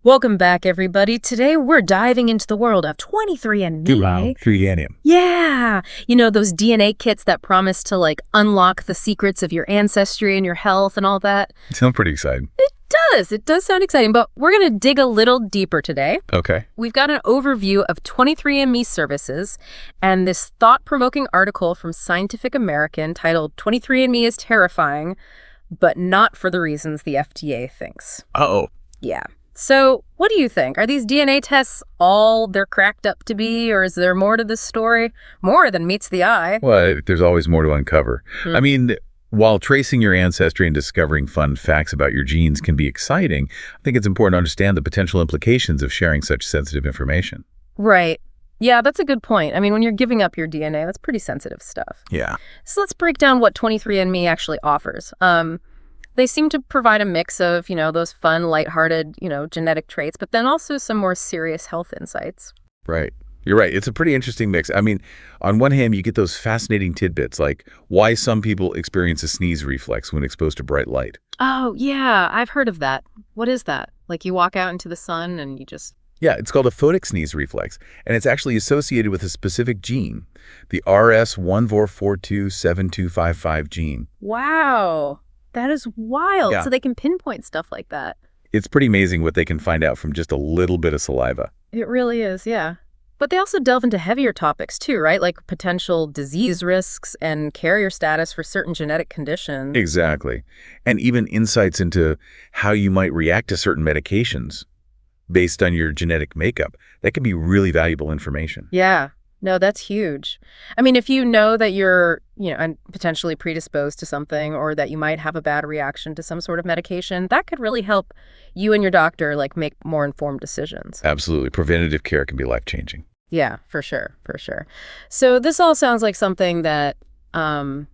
Welcome back, everybody. Today, we're diving into the world of 23andMe. Wow, 3 Yeah! You know, those DNA kits that promise to, unlock the secrets of your ancestry and your health and all that? Sounds pretty exciting. It does sound exciting, but we're going to dig a little deeper today. Okay. We've got an overview of 23andMe services and this thought-provoking article from Scientific American titled 23andMe is terrifying, but not for the reasons the FDA thinks. Uh-oh. Yeah. So, what do you think? Are these DNA tests all they're cracked up to be, or is there more to this story? More than meets the eye. Well, there's always more to uncover. I mean, while tracing your ancestry and discovering fun facts about your genes can be exciting, I think it's important to understand the potential implications of sharing such sensitive information. Right. Yeah, that's a good point. I mean, when you're giving up your DNA, that's pretty sensitive stuff. Yeah. So let's break down what 23andMe actually offers. They seem to provide a mix of, those fun, lighthearted, genetic traits, but then also some more serious health insights. Right. You're right. It's a pretty interesting mix. I mean, on one hand, you get those fascinating tidbits like why some people experience a sneeze reflex when exposed to bright light. Oh, yeah, I've heard of that. What is that? Like you walk out into the sun and you just... Yeah, it's called a photic sneeze reflex, and it's actually associated with a specific gene, the RS14427255 gene. Wow. That is wild. Yeah. So they can pinpoint stuff like that. It's pretty amazing what they can find out from just a little bit of saliva. It really is, yeah. But they also delve into heavier topics too, right? Like potential disease risks and carrier status for certain genetic conditions. Exactly. And even insights into how you might react to certain medications based on your genetic makeup. That can be really valuable information. Yeah. No, that's huge. I mean, if you know that you're, potentially predisposed to something or that you might have a bad reaction to some sort of medication, that could really help you and your doctor, make more informed decisions. Absolutely. Preventative care can be life-changing. Yeah, for sure. For sure. So this all sounds like something that, the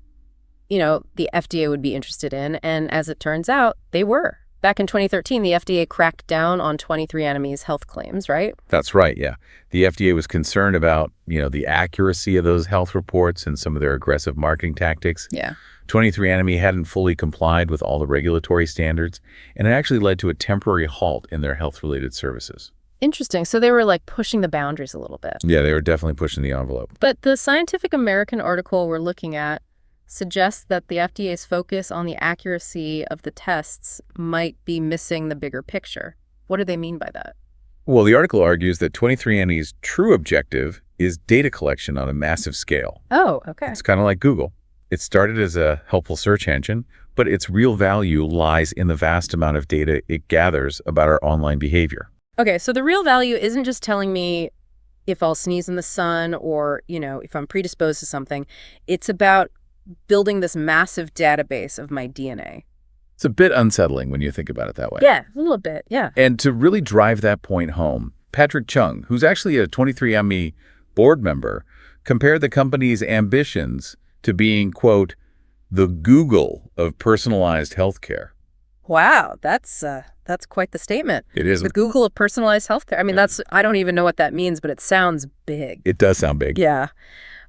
FDA would be interested in. And as it turns out, they were. Back in 2013, the FDA cracked down on 23andMe's health claims, right? That's right, yeah. The FDA was concerned about, the accuracy of those health reports and some of their aggressive marketing tactics. Yeah. 23andMe hadn't fully complied with all the regulatory standards, and it actually led to a temporary halt in their health-related services. Interesting. So they were pushing the boundaries a little bit. Yeah, they were definitely pushing the envelope. But the Scientific American article we're looking at suggests that the FDA's focus on the accuracy of the tests might be missing the bigger picture. What do they mean by that? Well, the article argues that 23andMe's true objective is data collection on a massive scale. Oh, okay. It's kind of like Google. It started as a helpful search engine, but its real value lies in the vast amount of data it gathers about our online behavior. Okay, so the real value isn't just telling me if I'll sneeze in the sun or, if I'm predisposed to something. It's about building this massive database of my DNA. It's a bit unsettling when you think about it that way. Yeah, a little bit, yeah. And to really drive that point home, Patrick Chung, who's actually a 23andMe board member, compared the company's ambitions to being, quote, the Google of personalized healthcare. Wow, that's quite the statement. It is. The Google of personalized healthcare. I mean, I don't even know what that means, but it sounds big. It does sound big. Yeah.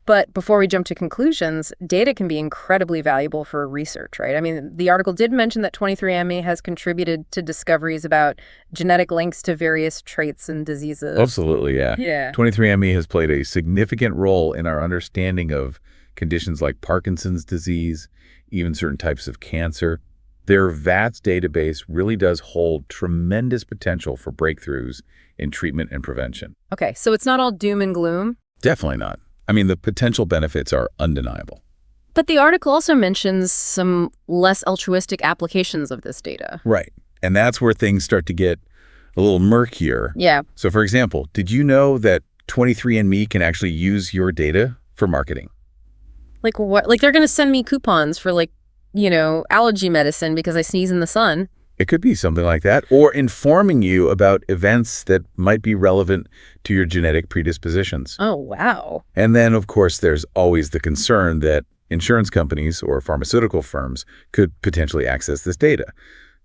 But before we jump to conclusions, data can be incredibly valuable for research, right? I mean, the article did mention that 23andMe has contributed to discoveries about genetic links to various traits and diseases. Absolutely, yeah. Yeah. 23andMe has played a significant role in our understanding of conditions like Parkinson's disease, even certain types of cancer. Their vast database really does hold tremendous potential for breakthroughs in treatment and prevention. Okay, so it's not all doom and gloom? Definitely not. I mean, the potential benefits are undeniable. But the article also mentions some less altruistic applications of this data. Right. And that's where things start to get a little murkier. Yeah. So, for example, did you know that 23andMe can actually use your data for marketing? Like what? Like they're going to send me coupons for allergy medicine because I sneeze in the sun. It could be something like that, or informing you about events that might be relevant to your genetic predispositions. Oh, wow. And then, of course, there's always the concern that insurance companies or pharmaceutical firms could potentially access this data.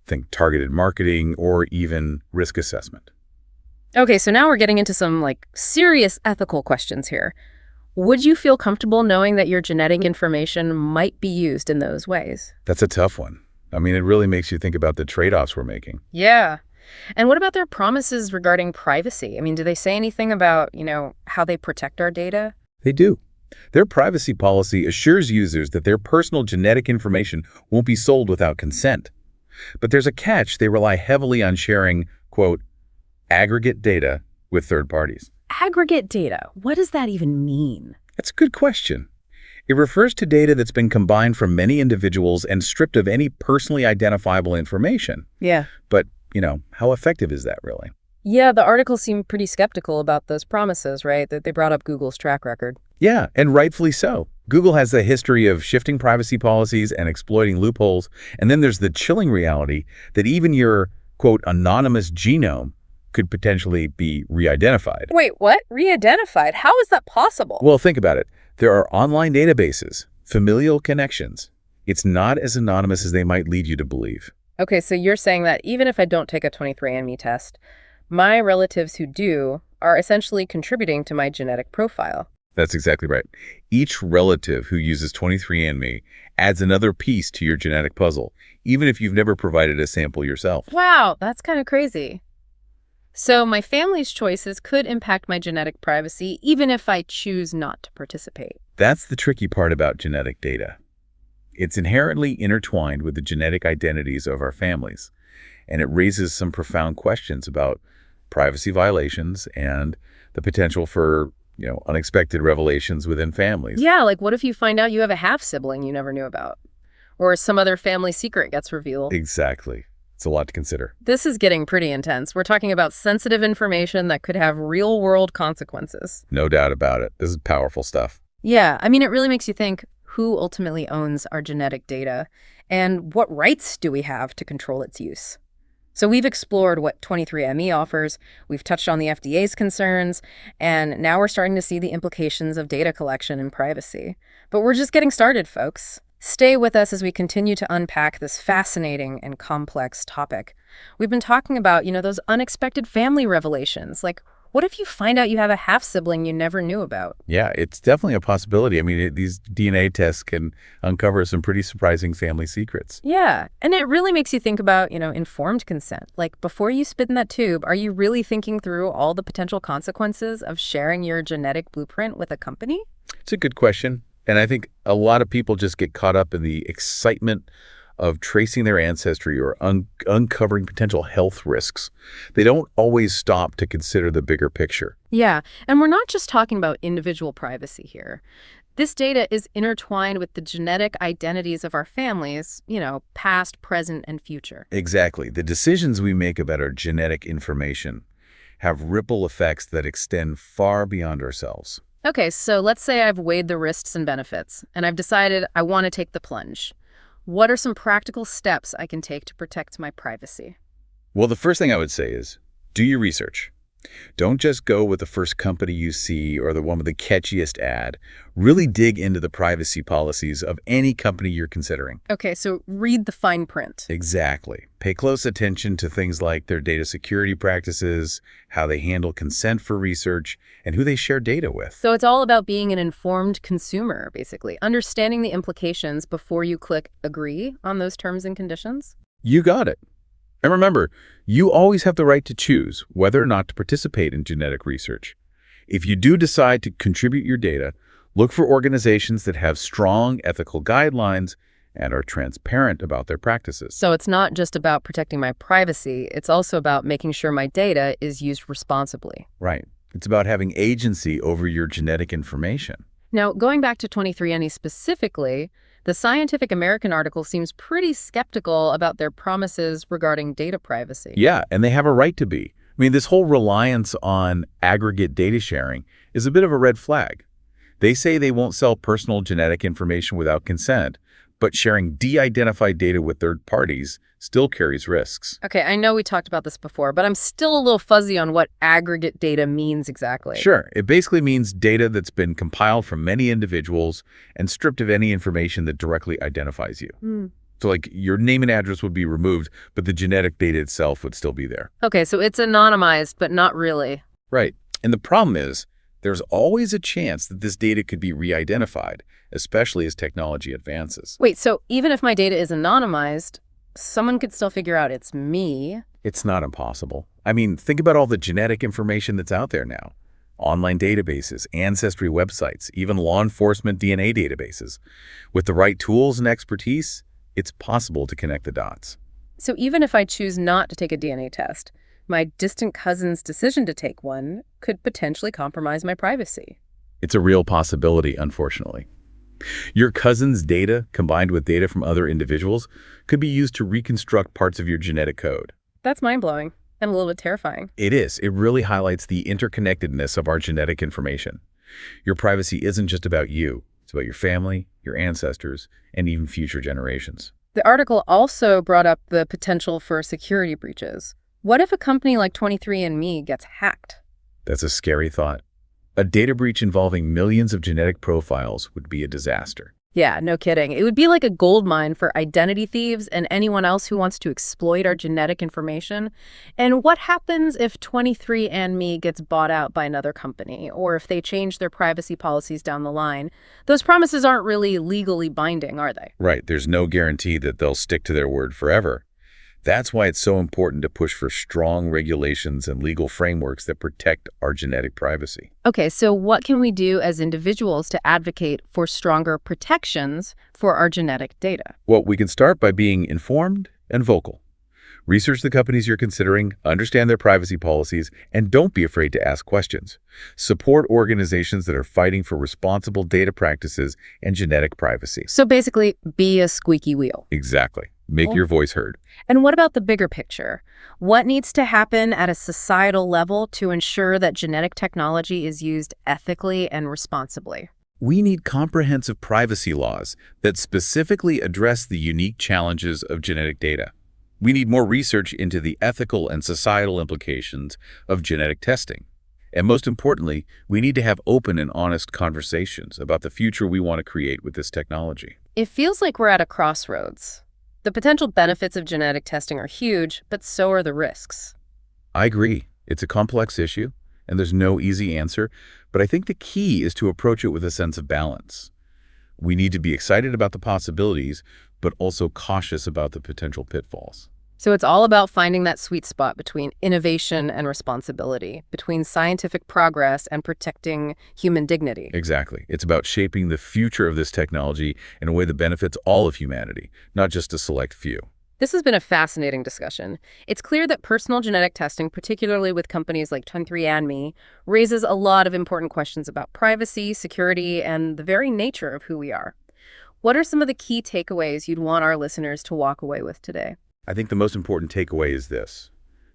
Think targeted marketing or even risk assessment. Okay, so now we're getting into some serious ethical questions here. Would you feel comfortable knowing that your genetic information might be used in those ways? That's a tough one. I mean, it really makes you think about the trade-offs we're making. Yeah. And what about their promises regarding privacy? I mean, do they say anything about, how they protect our data? They do. Their privacy policy assures users that their personal genetic information won't be sold without consent. But there's a catch. They rely heavily on sharing, quote, aggregate data with third parties. Aggregate data. What does that even mean? That's a good question. It refers to data that's been combined from many individuals and stripped of any personally identifiable information. Yeah. But, how effective is that really? Yeah, the article seemed pretty skeptical about those promises, right? That they brought up Google's track record. Yeah, and rightfully so. Google has a history of shifting privacy policies and exploiting loopholes. And then there's the chilling reality that even your, quote, anonymous genome could potentially be re-identified. Wait, what? Re-identified? How is that possible? Well, think about it. There are online databases, familial connections. It's not as anonymous as they might lead you to believe. Okay, so you're saying that even if I don't take a 23andMe test, my relatives who do are essentially contributing to my genetic profile. That's exactly right. Each relative who uses 23andMe adds another piece to your genetic puzzle, even if you've never provided a sample yourself. Wow, that's kind of crazy. So my family's choices could impact my genetic privacy, even if I choose not to participate. That's the tricky part about genetic data. It's inherently intertwined with the genetic identities of our families, and it raises some profound questions about privacy violations and the potential for, unexpected revelations within families. Yeah, like what if you find out you have a half-sibling you never knew about? Or some other family secret gets revealed? Exactly. It's a lot to consider. This is getting pretty intense. We're talking about sensitive information that could have real-world consequences. No doubt about it. This is powerful stuff. Yeah, I mean, it really makes you think, who ultimately owns our genetic data? And what rights do we have to control its use? So we've explored what 23andMe offers, we've touched on the FDA's concerns, and now we're starting to see the implications of data collection and privacy. But we're just getting started, folks. Stay with us as we continue to unpack this fascinating and complex topic. We've been talking about, those unexpected family revelations, like what if you find out you have a half-sibling you never knew about? Yeah, it's definitely a possibility. I mean, these DNA tests can uncover some pretty surprising family secrets. Yeah, and it really makes you think about, informed consent. Like, before you spit in that tube, are you really thinking through all the potential consequences of sharing your genetic blueprint with a company? It's a good question. And I think a lot of people just get caught up in the excitement of tracing their ancestry or uncovering potential health risks. They don't always stop to consider the bigger picture. Yeah, and we're not just talking about individual privacy here. This data is intertwined with the genetic identities of our families, past, present, and future. Exactly. The decisions we make about our genetic information have ripple effects that extend far beyond ourselves. Okay, so let's say I've weighed the risks and benefits, and I've decided I want to take the plunge. What are some practical steps I can take to protect my privacy? Well, the first thing I would say is do your research. Don't just go with the first company you see or the one with the catchiest ad. Really dig into the privacy policies of any company you're considering. Okay, so read the fine print. Exactly. Pay close attention to things like their data security practices, how they handle consent for research, and who they share data with. So it's all about being an informed consumer, basically, understanding the implications before you click agree on those terms and conditions? You got it. And remember, you always have the right to choose whether or not to participate in genetic research. If you do decide to contribute your data, look for organizations that have strong ethical guidelines and are transparent about their practices. So it's not just about protecting my privacy, it's also about making sure my data is used responsibly. Right. It's about having agency over your genetic information. Now, going back to 23andMe specifically, the Scientific American article seems pretty skeptical about their promises regarding data privacy. Yeah, and they have a right to be. I mean, this whole reliance on aggregate data sharing is a bit of a red flag. They say they won't sell personal genetic information without consent, but sharing de-identified data with third parties still carries risks. Okay, I know we talked about this before, but I'm still a little fuzzy on what aggregate data means exactly. Sure. It basically means data that's been compiled from many individuals and stripped of any information that directly identifies you. So like your name and address would be removed, but the genetic data itself would still be there. Okay, so it's anonymized, but not really. Right. And the problem is there's always a chance that this data could be re-identified, especially as technology advances. Wait, so even if my data is anonymized, Someone could still figure out it's me. It's not impossible. I mean, think about all the genetic information that's out there now. Online databases, ancestry websites, even law enforcement DNA databases. With the right tools and expertise, it's possible to connect the dots. So even if I choose not to take a DNA test, my distant cousin's decision to take one could potentially compromise my privacy. It's a real possibility, unfortunately. Your cousin's data, combined with data from other individuals, could be used to reconstruct parts of your genetic code. That's mind-blowing and a little bit terrifying. It is. It really highlights the interconnectedness of our genetic information. Your privacy isn't just about you. It's about your family, your ancestors, and even future generations. The article also brought up the potential for security breaches. What if a company like 23andMe gets hacked? That's a scary thought. A data breach involving millions of genetic profiles would be a disaster. Yeah, no kidding. It would be like a gold mine for identity thieves and anyone else who wants to exploit our genetic information. And what happens if 23andMe gets bought out by another company, or if they change their privacy policies down the line? Those promises aren't really legally binding, are they? Right. There's no guarantee that they'll stick to their word forever. That's why it's so important to push for strong regulations and legal frameworks that protect our genetic privacy. Okay, so what can we do as individuals to advocate for stronger protections for our genetic data? Well, we can start by being informed and vocal. Research the companies you're considering, understand their privacy policies, and don't be afraid to ask questions. Support organizations that are fighting for responsible data practices and genetic privacy. So basically, be a squeaky wheel. Exactly. Make your voice heard. And what about the bigger picture? What needs to happen at a societal level to ensure that genetic technology is used ethically and responsibly? We need comprehensive privacy laws that specifically address the unique challenges of genetic data. We need more research into the ethical and societal implications of genetic testing. And most importantly, we need to have open and honest conversations about the future we want to create with this technology. It feels like we're at a crossroads. The potential benefits of genetic testing are huge, but so are the risks. I agree. It's a complex issue, and there's no easy answer, but I think the key is to approach it with a sense of balance. We need to be excited about the possibilities, but also cautious about the potential pitfalls. So it's all about finding that sweet spot between innovation and responsibility, between scientific progress and protecting human dignity. Exactly. It's about shaping the future of this technology in a way that benefits all of humanity, not just a select few. This has been a fascinating discussion. It's clear that personal genetic testing, particularly with companies like 23andMe, raises a lot of important questions about privacy, security, and the very nature of who we are. What are some of the key takeaways you'd want our listeners to walk away with today? I think the most important takeaway is this.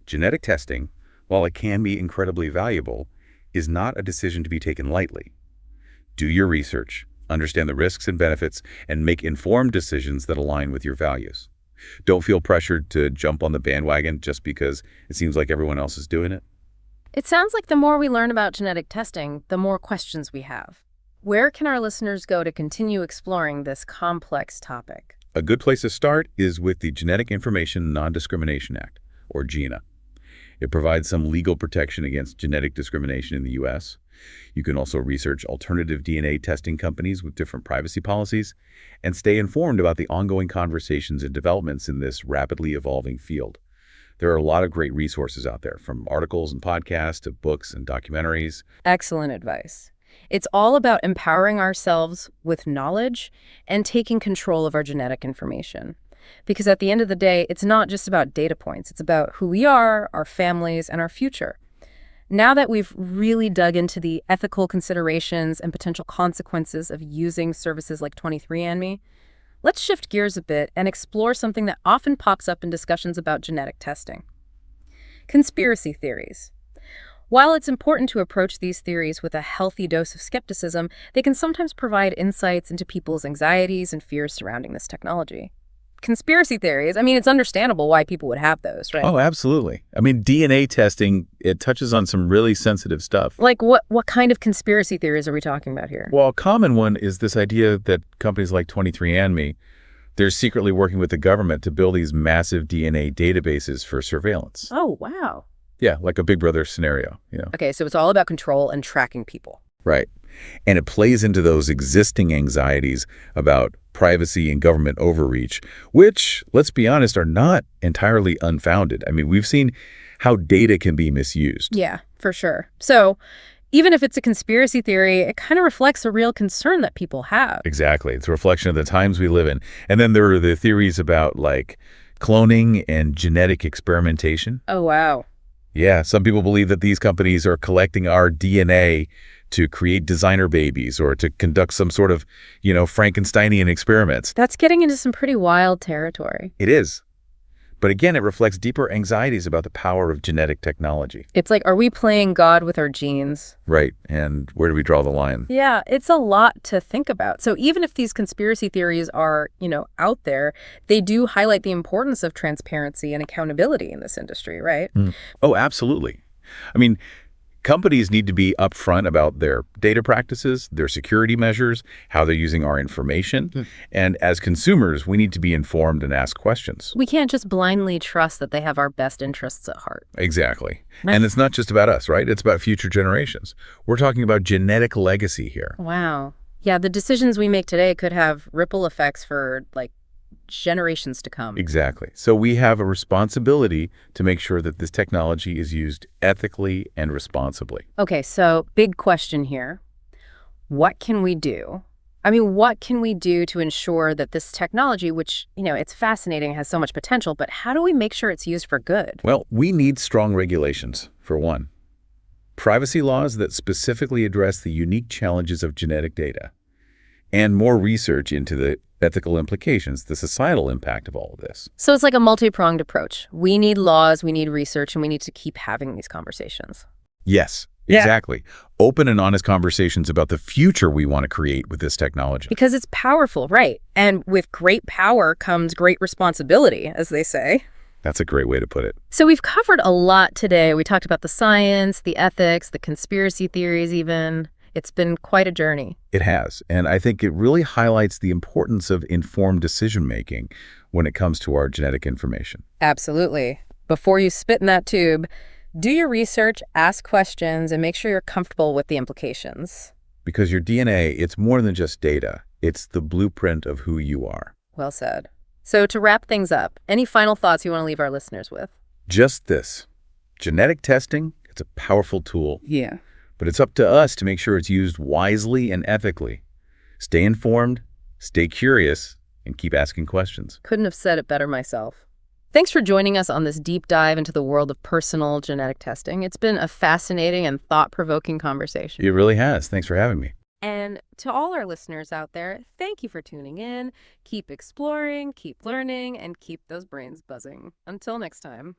Genetic testing, while it can be incredibly valuable, is not a decision to be taken lightly. Do your research, understand the risks and benefits, and make informed decisions that align with your values. Don't feel pressured to jump on the bandwagon just because it seems like everyone else is doing it. It sounds like the more we learn about genetic testing, the more questions we have. Where can our listeners go to continue exploring this complex topic? A good place to start is with the Genetic Information Non-Discrimination Act, or GINA. It provides some legal protection against genetic discrimination in the U.S. You can also research alternative DNA testing companies with different privacy policies and stay informed about the ongoing conversations and developments in this rapidly evolving field. There are a lot of great resources out there, from articles and podcasts to books and documentaries. Excellent advice. It's all about empowering ourselves with knowledge and taking control of our genetic information. Because at the end of the day, it's not just about data points. It's about who we are, our families, and our future. Now that we've really dug into the ethical considerations and potential consequences of using services like 23andMe, let's shift gears a bit and explore something that often pops up in discussions about genetic testing: conspiracy theories. While it's important to approach these theories with a healthy dose of skepticism, they can sometimes provide insights into people's anxieties and fears surrounding this technology. Conspiracy theories, I mean, it's understandable why people would have those, right? Oh, absolutely. I mean, DNA testing, it touches on some really sensitive stuff. Like what kind of conspiracy theories are we talking about here? Well, a common one is this idea that companies like 23andMe, they're secretly working with the government to build these massive DNA databases for surveillance. Oh, wow. Yeah, like a Big Brother scenario, Okay, so it's all about control and tracking people. Right. And it plays into those existing anxieties about privacy and government overreach, which, let's be honest, are not entirely unfounded. I mean, we've seen how data can be misused. Yeah, for sure. So even if it's a conspiracy theory, it kind of reflects a real concern that people have. Exactly. It's a reflection of the times we live in. And then there are the theories about, like, cloning and genetic experimentation. Oh, wow. Yeah, some people believe that these companies are collecting our DNA to create designer babies or to conduct some sort of, Frankensteinian experiments. That's getting into some pretty wild territory. It is. But again, it reflects deeper anxieties about the power of genetic technology. It's like, are we playing God with our genes? Right. And where do we draw the line? Yeah, it's a lot to think about. So even if these conspiracy theories are, out there, they do highlight the importance of transparency and accountability in this industry, right? Oh, absolutely. I mean, companies need to be upfront about their data practices, their security measures, how they're using our information. And as consumers, we need to be informed and ask questions. We can't just blindly trust that they have our best interests at heart. Exactly. And it's not just about us, right? It's about future generations. We're talking about genetic legacy here. Wow. Yeah, the decisions we make today could have ripple effects for, generations to come. Exactly. So we have a responsibility to make sure that this technology is used ethically and responsibly. Okay, so big question here. What can we do? I mean, what can we do to ensure that this technology, which, it's fascinating, has so much potential, but how do we make sure it's used for good? Well, we need strong regulations, for one. Privacy laws that specifically address the unique challenges of genetic data, and more research into the ethical implications, the societal impact of all of this. So it's like a multi-pronged approach. We need laws, we need research, and we need to keep having these conversations. Yes, exactly. Open and honest conversations about the future we want to create with this technology. Because it's powerful, right? And with great power comes great responsibility, as they say. That's a great way to put it. So we've covered a lot today. We talked about the science, the ethics, the conspiracy theories even. It's been quite a journey. It has. And I think it really highlights the importance of informed decision-making when it comes to our genetic information. Absolutely. Before you spit in that tube, do your research, ask questions, and make sure you're comfortable with the implications. Because your DNA, it's more than just data. It's the blueprint of who you are. Well said. So to wrap things up, any final thoughts you want to leave our listeners with? Just this. Genetic testing, it's a powerful tool. Yeah. But it's up to us to make sure it's used wisely and ethically. Stay informed, stay curious, and keep asking questions. Couldn't have said it better myself. Thanks for joining us on this deep dive into the world of personal genetic testing. It's been a fascinating and thought-provoking conversation. It really has. Thanks for having me. And to all our listeners out there, thank you for tuning in. Keep exploring, keep learning, and keep those brains buzzing. Until next time.